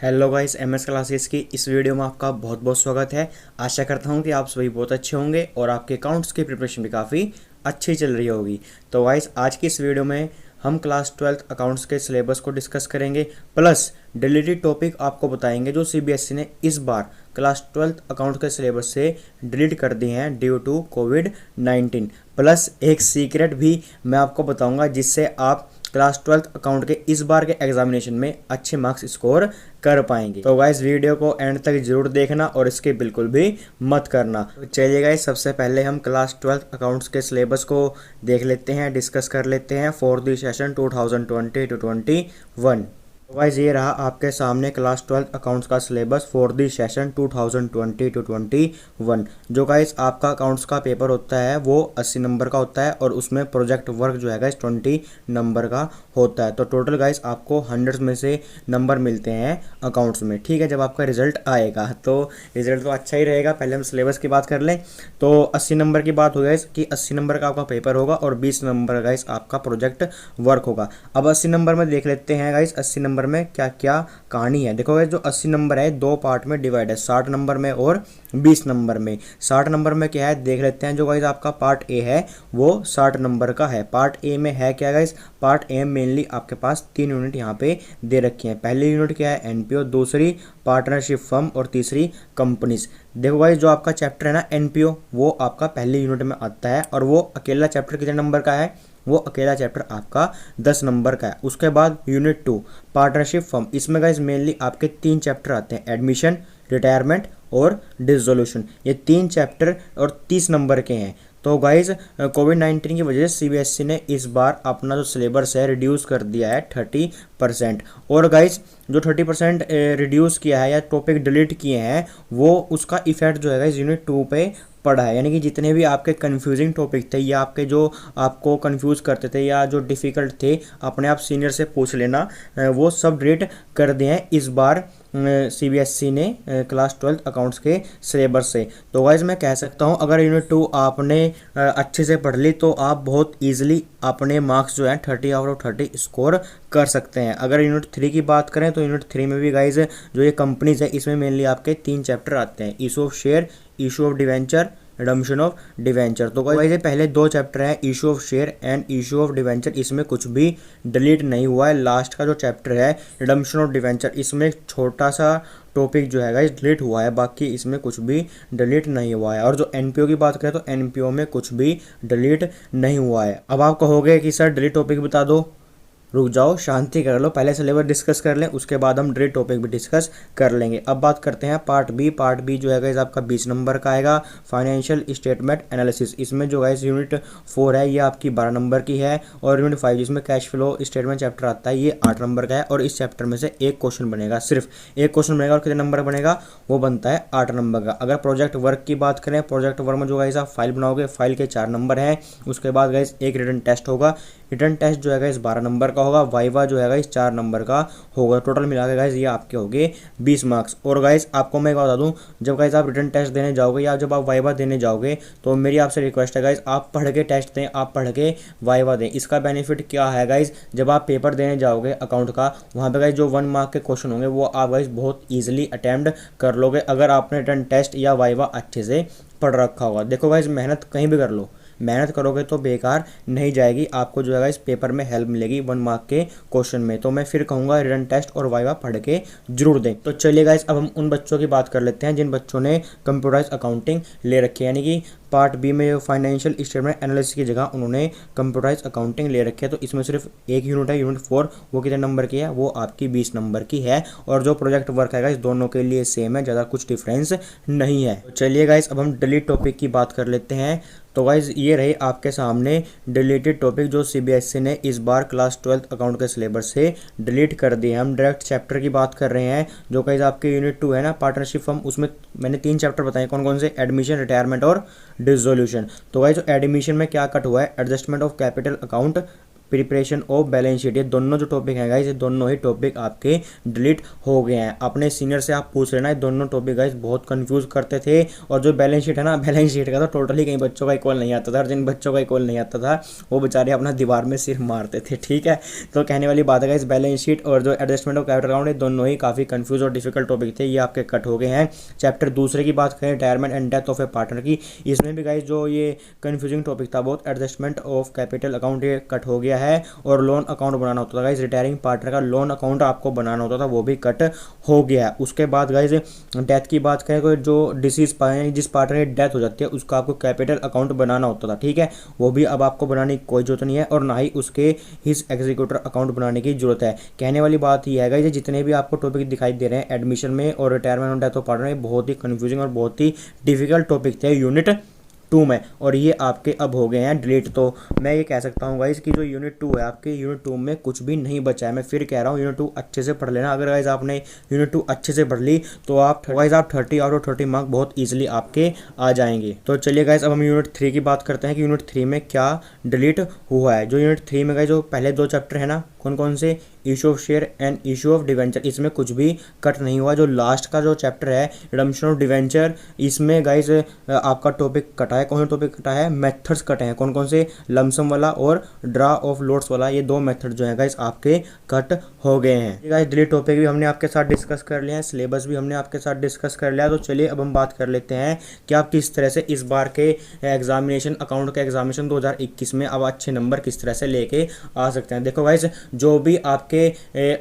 Hello guys, MS classes की इस video में आपका बहुत बहुत स्वागत है। आशा करता हूं कि आप सभी बहुत अच्छे होंगे और आपके अकाउंट्स की प्रिपरेशन भी काफ़ी अच्छी चल रही होगी। तो गाइस, आज की इस वीडियो में हम क्लास 12th अकाउंट्स के सिलेबस को डिस्कस करेंगे, प्लस डिलीटेड टॉपिक आपको बताएंगे जो सीबीएसई ने इस बार क्लास 12th अकाउंट के सिलेबस से डिलीट कर दिए हैं ड्यू टू कोविड-19। प्लस एक सीक्रेट भी मैं आपको बताऊंगा जिससे आप क्लास 12th अकाउंट के इस बार के एग्जामिनेशन में अच्छे मार्क्स स्कोर कर पाएंगे। तो गाइस, वीडियो को एंड तक जरूर देखना और इसके बिल्कुल भी मत करना। तो चलिए गाइस, सबसे पहले हम क्लास 12th अकाउंट्स के सिलेबस को देख लेते हैं, डिस्कस कर लेते हैं for the session 2020 to 21। Guys, ये रहा आपके सामने क्लास 12th अकाउंट्स का syllabus for the session 2020 to 21। जो गाइस आपका अकाउंट्स का पेपर होता है वो 80 नंबर का होता है और उसमें प्रोजेक्ट वर्क जो है गाइस 20 नंबर का होता है। तो टोटल गाइस आपको 100 में से नंबर मिलते हैं अकाउंट्स में। ठीक है, जब आपका रिजल्ट आएगा तो रिजल्ट तो अच्छा ही रहेगा। पहले हम सिलेबस की बात कर लें तो 80 नंबर की बात हो गाइस कि 80 नंबर का आपका पेपर होगा और 20 नंबर गाइस आपका प्रोजेक्ट वर्क होगा। अब 80 नंबर में देख लेते हैं गाइस 80 नंबर में क्या क्या कहानी है। देखो गाइस, जो 80 नंबर है दो पार्ट में डिवाइड है, 60 नंबर में और 20 नंबर में। 60 नंबर में क्या है देख लेते हैं। जो गाइस आपका पार्ट ए है वो 60 नंबर का है। पार्ट ए में है क्या गाइस, पार्ट ए मेनली आपके पास 3 यूनिट यहाँ पे दे रखी हैं। पहली यूनिट क्या है एनपीओ, दूसरी पार्टनरशिप फर्म और तीसरी कंपनीज। देखो गाइस, जो आपका चैप्टर है ना एनपीओ वो आपका पहली यूनिट में आता है और वो अकेला चैप्टर कितने नंबर का है, वो अकेला चैप्टर आपका 10 नंबर का है। उसके बाद यूनिट 2 पार्टनरशिप फर्म, इसमें गाइस मेनली आपके 3 चैप्टर आते हैं, एडमिशन, रिटायरमेंट और डिसोल्यूशन। ये 3 चैप्टर और 30 नंबर के हैं। तो गाइज कोविड-19 की वजह से सीबीएसई ने इस बार अपना जो सिलेबस है रिड्यूस कर दिया है 30%। और गाइज जो 30% रिड्यूस किया है या टॉपिक डिलीट किए हैं वो उसका इफेक्ट जो है गाइज यूनिट 2 पे पड़ा है। यानी कि जितने भी आपके कंफ्यूजिंग टॉपिक थे या आपके जो आपको कंफ्यूज करते थे या जो डिफ़िकल्ट थे, अपने आप सीनियर से पूछ लेना, वो सब डिलीट कर दिए हैं इस बार सीबीएसई ने क्लास 12th अकाउंट्स के सिलेबस से। तो गाइज मैं कह सकता हूँ अगर यूनिट 2 आपने अच्छे से पढ़ ली तो आप बहुत ईजिली अपने मार्क्स जो है 30 आउट ऑफ 30 स्कोर कर सकते हैं। अगर यूनिट 3 की बात करें तो यूनिट 3 में भी गाइज जो ये कंपनीज है इसमें मेनली आपके 3 चैप्टर आते हैं, issue of share, issue of debenture, redemption of debenture. तो गाइस पहले 2 चैप्टर हैं issue of share and issue of debenture, इसमें कुछ भी डिलीट नहीं हुआ है। लास्ट का जो चैप्टर है रिडम्पशन ऑफ डिवेंचर, इसमें एक छोटा सा टॉपिक जो है गाइस डिलीट हुआ है, बाकी इसमें कुछ भी डिलीट नहीं हुआ है। और जो एनपीओ की बात करें तो एनपीओ में कुछ भी डिलीट नहीं हुआ है। अब आप कहोगे कि सर डिलीट टॉपिक बता दो, रुक जाओ, शांति कर लो, पहले सिलेबस डिस्कस कर लें, उसके बाद हम डिलीट टॉपिक भी डिस्कस कर लेंगे। अब बात करते हैं पार्ट बी। पार्ट बी जो है गाइस आपका 20 नंबर का आएगा, फाइनेंशियल स्टेटमेंट एनालिसिस। इसमें जो गाइस यूनिट 4 है ये आपकी 12 नंबर की है और यूनिट 5 जिसमें कैश फ्लो स्टेटमेंट चैप्टर आता है ये 8 नंबर का है। और इस चैप्टर में से एक क्वेश्चन बनेगा, सिर्फ एक क्वेश्चन बनेगा और कितने नंबर बनेगा, वो बनता है 8 नंबर का। अगर प्रोजेक्ट वर्क की बात करें, प्रोजेक्ट वर्क में जो गाइस आप फाइल बनाओगे, फाइल के 4 नंबर हैं। उसके बाद गाइस एक रिटन टेस्ट होगा, रिटन टेस्ट जो है गाइस 12 नंबर का होगा। वाइवा जो है गाइस 4 नंबर का होगा। टोटल मिला के गाइस ये आपके हो गए 20 मार्क्स। और गाइस आपको मैं बता दूं, जब गाइस आप रिटन टेस्ट देने जाओगे या जब आप वाइवा देने जाओगे तो मेरी आपसे रिक्वेस्ट है गाइस आप पढ़ के टेस्ट दें, आप पढ़ के वाइवा दें। इसका बेनिफिट क्या है गाइस, जब आप पेपर देने जाओगे अकाउंट का, वहाँ पे गाइस जो 1 मार्क के क्वेश्चन होंगे वो आप गाइस बहुत ईजिली अटेम्प्ट कर लोगे अगर आपने रिटन टेस्ट या वाइवा अच्छे से पढ़ रखा होगा। देखो गाइस, मेहनत कहीं भी कर लो, मेहनत करोगे तो बेकार नहीं जाएगी, आपको जो है इस पेपर में हेल्प मिलेगी 1 मार्क के क्वेश्चन में। तो मैं फिर कहूँगा रिटन टेस्ट और वाइवा पढ़ के जरूर दें। तो चलिए गाइस, अब हम उन बच्चों की बात कर लेते हैं जिन बच्चों ने कंप्यूटराइज अकाउंटिंग ले रखी है। यानी कि पार्ट बी में फाइनेंशियल स्टेटमेंट एनालिसिस की जगह उन्होंने कंप्यूटराइज अकाउंटिंग ले रखी है। तो इसमें सिर्फ एक यूनिट है, यूनिट 4, वो कितने नंबर की है, वो आपकी 20 नंबर की है। और जो प्रोजेक्ट वर्क है गाइस दोनों के लिए सेम है, ज़्यादा कुछ डिफरेंस नहीं है। तो चलिए गाइस, अब हम डिलीट टॉपिक की बात कर लेते हैं। तो गाइज ये रहे आपके सामने डिलीटेड टॉपिक जो सीबीएसई ने इस बार क्लास 12th अकाउंट के सिलेबस से डिलीट कर दिए। हम डायरेक्ट चैप्टर की बात कर रहे हैं जो गाइज आपके यूनिट 2 है ना पार्टनरशिप फर्म, उसमें मैंने 3 चैप्टर बताए कौन कौन से, एडमिशन, रिटायरमेंट और डिसोल्यूशन। तो गाइज एडमिशन में क्या कट हुआ है, adjustment of capital account preparation of balance sheet, ये दोनों जो टॉपिक हैं गाइस, ये दोनों ही टॉपिक आपके डिलीट हो गए हैं। अपने सीनियर से आप पूछ लेना, ये दोनों टॉपिक गाइस बहुत कंफ्यूज करते थे। और जो बैलेंस शीट है ना, बैलेंस शीट का तो टोटली कई बच्चों का इक्वल नहीं आता था, और जिन बच्चों का इक्वल नहीं आता था वो बेचारे अपना दीवार में सिर मारते थे, ठीक है। तो कहने वाली बात है गाइस, बैलेंस शीट और जो एडजस्टमेंट ऑफ कैपिटल अकाउंट, ये दोनों ही काफ़ी कंफ्यूज और डिफिकल्ट टॉपिक थे, ये आपके कट हो गए हैं। चैप्टर दूसरे की बात करें, retirement and death of A partner की, इसमें भी गाइस जो ये कंफ्यूजिंग टॉपिक था बहुत, एडजस्टमेंट ऑफ कैपिटल अकाउंट, ये कट हो गया है। और लोन अकाउंट बनाना होता था गाइस, रिटायरिंग पार्टनर का लोन अकाउंट आपको बनाना होता था, वो भी कट हो गया है। उसके बाद गाइस डेथ की बात करें, कोई जो डिसीज पाए, जिस पार्टनर की डेथ हो जाती है उसका आपको कैपिटल अकाउंट बनाना होता था, ठीक है। वो भी अब आपको बनाने की कोई जरूरत नहीं है, और ना ही उसके हिज एग्जीक्यूटर अकाउंट बनाने की जरूरत है। कहने वाली बात यह है गाइस, जितने भी आपको टॉपिक दिखाई दे रहे हैं एडमिशन में और रिटायरमेंट और डेथ ऑफ पार्टनर में, बहुत ही कंफ्यूजिंग और बहुत ही डिफिकल्ट टॉपिक थे यूनिट 2 में, और ये आपके अब हो गए हैं डिलीट। तो मैं ये कह सकता हूँ गाइस कि जो यूनिट 2 है आपके, यूनिट 2 में कुछ भी नहीं बचा है। मैं फिर कह रहा हूँ, यूनिट 2 अच्छे से पढ़ लेना। अगर गाइस आपने यूनिट 2 अच्छे से पढ़ ली तो आप गाइस आप 30 आउट ऑफ 30 मार्क बहुत ईजिली आपके आ जाएंगे। तो चलिए गाइस, अब हम यूनिट 3 की बात करते हैं कि यूनिट 3 में क्या डिलीट हुआ है। जो यूनिट 3 में गाइस जो पहले 2 चैप्टर है ना, कौन कौन से, issue of share and issue of debenture, इसमें कुछ भी कट नहीं हुआ। जो लास्ट का जो चैप्टर है रिडम्पशन ऑफ डिवेंचर, इसमें गाइस आपका टॉपिक कटा है। कौन सा टॉपिक कटा है, मेथड्स कटे हैं। कौन कौन से, लमसम वाला और ड्रा ऑफ लोड्स वाला, ये 2 मेथड जो है गाइस आपके कट हो गए हैं। गाइस डिलीट टॉपिक भी हमने आपके साथ डिस्कस कर लिया है, सिलेबस भी हमने आपके साथ डिस्कस कर लिया। तो चलिए अब हम बात कर लेते हैं कि आप किस तरह से इस बार के एग्जामिनेशन, अकाउंट के एग्जामिनेशन 2021 में अब अच्छे नंबर किस तरह से लेके आ सकते हैं। देखो गाइस, जो भी आपके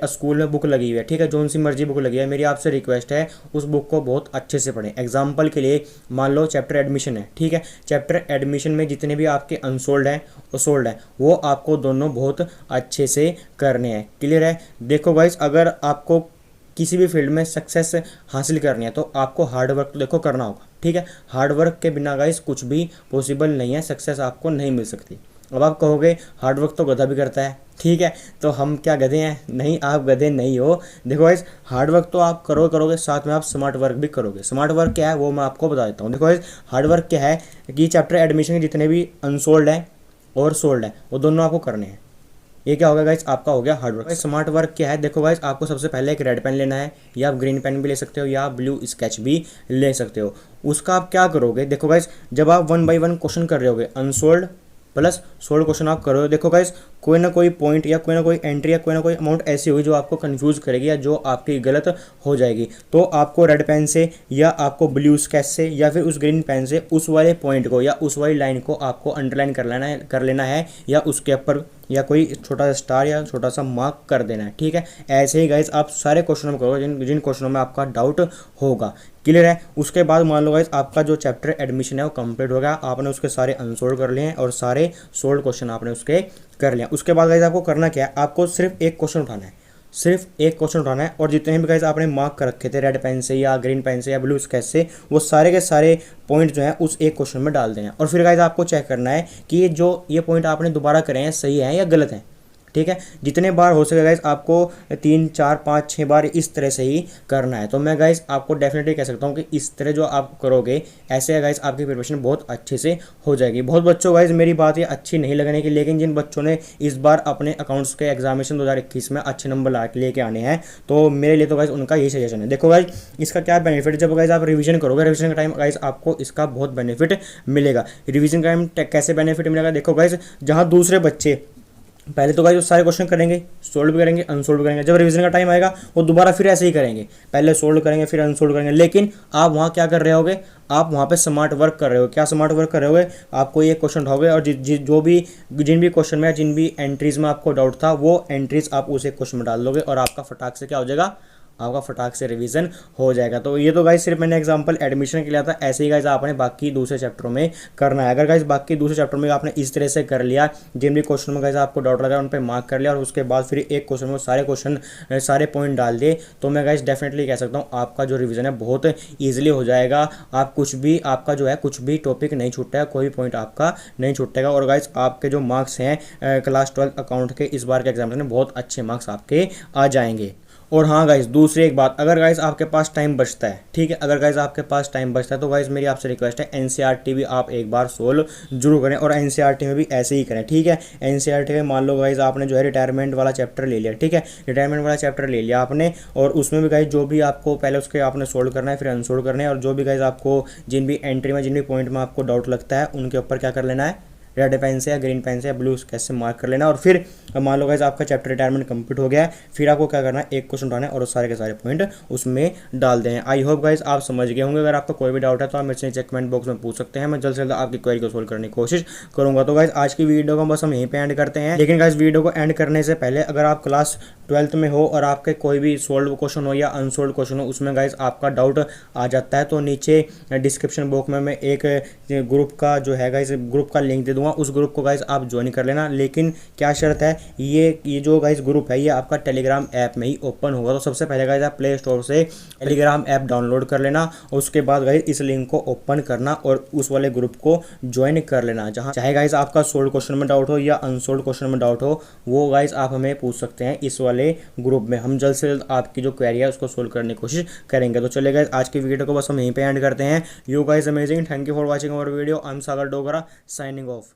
स्कूल में बुक लगी हुई है, ठीक है, जो सी मर्जी बुक लगी है, मेरी आपसे रिक्वेस्ट है उस बुक को बहुत अच्छे से पढ़ें। एग्जाम्पल के लिए मान लो चैप्टर एडमिशन है, ठीक है, चैप्टर एडमिशन में जितने भी आपके अनसोल्ड हैं और सोल्ड हैं, वो आपको दोनों बहुत अच्छे से करने हैं। क्लियर है। देखो गाइस, अगर आपको किसी भी फील्ड में सक्सेस हासिल करनी है तो आपको हार्ड वर्क तो देखो करना होगा, ठीक है। हार्ड वर्क के बिना गाइस कुछ भी पॉसिबल नहीं है, सक्सेस आपको नहीं मिल सकती। अब आप कहोगे हार्ड वर्क तो गधा भी करता है, ठीक है, तो हम क्या गधे हैं? नहीं, आप गधे नहीं हो। देखो गाइस, हार्ड वर्क तो आप करोगे, साथ में आप स्मार्ट वर्क भी करोगे। स्मार्ट वर्क क्या है वो मैं आपको बता देता हूँ। देखो गाइस, हार्ड वर्क क्या है कि चैप्टर एडमिशन के जितने भी अनसोल्ड हैं और सोल्ड हैं वो दोनों आपको करने हैं। ये क्या होगा गाइस, आपका हो गया हार्ड वर्क। स्मार्ट वर्क क्या है, देखो गाइस, आपको सबसे पहले एक रेड पेन लेना है, या आप ग्रीन पेन भी ले सकते हो, या आप ब्लू स्केच भी ले सकते हो। उसका आप क्या करोगे, देखो गाइस, जब आप 1 बाय 1 क्वेश्चन कर रहे होगे, अनसोल्ड प्लस सोल्ड क्वेश्चन आप करोगे, देखो गाइस, कोई ना कोई पॉइंट या कोई ना कोई एंट्री या कोई ना कोई अमाउंट ऐसी होगी जो आपको कंफ्यूज करेगी या जो आपकी गलत हो जाएगी। तो आपको रेड पेन से या आपको ब्लू स्केच से या फिर उस ग्रीन पेन से उस वाले पॉइंट को या उस वाली लाइन को आपको अंडरलाइन कर लेना है या उसके ऊपर या कोई छोटा सा स्टार या छोटा सा मार्क कर देना है, ठीक है। ऐसे ही गाइस आप सारे क्वेश्चनों में करोगे जिन क्वेश्चनों में आपका डाउट होगा। क्लियर है। उसके बाद मान लो गाइस, आपका जो चैप्टर एडमिशन है वो कंप्लीट हो गया, आपने उसके सारे अनसोल्व कर लिए हैं और सारे सोल्ड क्वेश्चन आपने उसके कर लिया। उसके बाद गाइस आपको करना क्या है, आपको सिर्फ एक क्वेश्चन उठाना है, सिर्फ एक क्वेश्चन उठाना है, और जितने भी गाइस आपने मार्क कर रखे थे रेड पेन से या ग्रीन पेन से या ब्लू स्केच से, वो सारे के सारे पॉइंट जो है उस एक क्वेश्चन में डाल देना है। और फिर गाइस आपको चेक करना है कि ये पॉइंट आपने दोबारा करे हैं सही है या गलत है, ठीक है। जितने बार हो सके गाइस आपको 3, 4, 5, 6 बार इस तरह से ही करना है। तो मैं गाइस आपको डेफिनेटली कह सकता हूँ कि इस तरह जो आप करोगे, ऐसे गाइस आपकी प्रिपरेशन बहुत अच्छे से हो जाएगी। बहुत बच्चों गाइस मेरी बात ये अच्छी नहीं लगने की, लेकिन जिन बच्चों ने इस बार अपने अकाउंट्स के एग्जामिनेशन 2021 में अच्छे नंबर लेके आने हैं, तो मेरे लिए तो गाइस उनका यही सजेशन है। देखो गाइस, इसका क्या बेनिफिट, जब गाइस आप रिवीजन करोगे, रिवीजन का टाइम गाइस आपको इसका बहुत बेनिफिट मिलेगा। रिवीजन का टाइम कैसे बेनिफिट मिलेगा, देखो गाइस, जहाँ दूसरे बच्चे पहले तो गाइस वो सारे क्वेश्चन करेंगे, सोल्व भी करेंगे, अनसोल्व भी करेंगे, जब रिवीजन का टाइम आएगा वो दोबारा फिर ऐसे ही करेंगे, पहले सोल्व करेंगे फिर अनसोल्व करेंगे। लेकिन आप वहाँ क्या कर रहे होगे, आप वहाँ पे स्मार्ट वर्क कर रहे हो। क्या स्मार्ट वर्क कर रहे होगे, आपको ये क्वेश्चन उठाओगे और जिन भी क्वेश्चन में जिन भी एंट्रीज में आपको डाउट था वो एंट्रीज आप उस एक क्वेश्चन में डाल दोगे और आपका फटाक से क्या हो जाएगा, आपका फटाक से रिवीजन हो जाएगा। तो ये तो गाइस सिर्फ मैंने एग्जांपल एडमिशन के लिए था, ऐसे ही गाइस आपने बाकी दूसरे चैप्टरों में करना है। अगर गाइस बाकी दूसरे चैप्टर में आपने इस तरह से कर लिया, जिन भी क्वेश्चन में गाइस आपको डाउट लगा उन पे मार्क कर लिया और उसके बाद फिर एक क्वेश्चन में सारे पॉइंट डाल दिए, तो मैं गाइस डेफिनेटली कह सकता हूँ आपका जो रिवीजन है बहुत ईजिली हो जाएगा। आप आपका जो है कुछ भी टॉपिक नहीं छूटेगा, कोई भी पॉइंट आपका नहीं छूटेगा। और गाइस आपके जो मार्क्स हैं क्लास 12 अकाउंट के इस बार के एग्जाम में बहुत अच्छे मार्क्स आपके आ जाएंगे। और हाँ गाइस, दूसरी एक बात, अगर गाइस आपके पास टाइम बचता है, ठीक है, अगर गाइस आपके पास टाइम बचता है तो गाइस मेरी आपसे रिक्वेस्ट है एनसीईआरटी भी आप एक बार सोल्व जरूर करें, और एनसीईआरटी में भी ऐसे ही करें, ठीक है। एनसीईआरटी में मान लो गाइस आपने जो है रिटायरमेंट वाला चैप्टर ले लिया, ठीक है, रिटायरमेंट वाला चैप्टर ले लिया आपने, और उसमें भी गाइस जो भी आपको पहले उसके आपने सोल्व करना है, फिर अनसोल्व करना है, और जो भी गाइस आपको जिन भी एंट्री में जिन भी पॉइंट में आपको डाउट लगता है उनके ऊपर क्या कर लेना है, रेड पेन से या ग्रीन पेन से या ब्लू कैसे मार्क कर लेना। और फिर मान लो गाइस आपका चैप्टर रिटायरमेंट कंप्लीट हो गया है, फिर आपको क्या करना है, एक क्वेश्चन उठाना है और सारे के सारे पॉइंट उसमें डाल दें। आई होप गाइस आप समझ गए होंगे। अगर आपका कोई भी डाउट है तो आप मेरे से कमेंट बॉक्स में पूछ सकते हैं, मैं जल्द से जल्द आपकी क्वेरी को सोल्व करने की कोशिश करूंगा। तो गाइस आज की वीडियो को बस हम यहीं पे एंड करते हैं, लेकिन गाइस वीडियो को एंड करने से पहले अगर आप क्लास 12th में हो और आपके कोई भी सोल्व क्वेश्चन हो या अनसोल्व क्वेश्चन हो, उसमें गाइस आपका डाउट आ जाता है, तो नीचे डिस्क्रिप्शन बॉक्स में मैं एक ग्रुप का जो है गाइस ग्रुप का लिंक दे दूंगा, उस ग्रुप को गाइस आप ज्वाइन कर लेना। लेकिन क्या शर्त है, ये जो गाइस ग्रुप है ये आपका टेलीग्राम ऐप में ही ओपन होगा। तो सबसे पहले गाइस आप प्ले स्टोर से टेलीग्राम ऐप डाउनलोड कर लेना, और उसके बाद गाइस इस लिंक को ओपन करना और उस वाले ग्रुप को ज्वाइन कर लेना। जहां चाहे गाइस आपका सोल्व क्वेश्चन में डाउट हो या अनसोल्व क्वेश्चन में डाउट हो, वो गाइस आप हमें पूछ सकते हैं इस वाले ग्रुप में। हम जल्द से जल्द आपकी जो क्वेरी है उसको सोल्व करने की कोशिश करेंगे। तो चलिए गाइस आज की वीडियो को बस हम यहीं पे एंड करते हैं। You guys amazing, thank you for watching our video. I am Sagar Dogra signing off.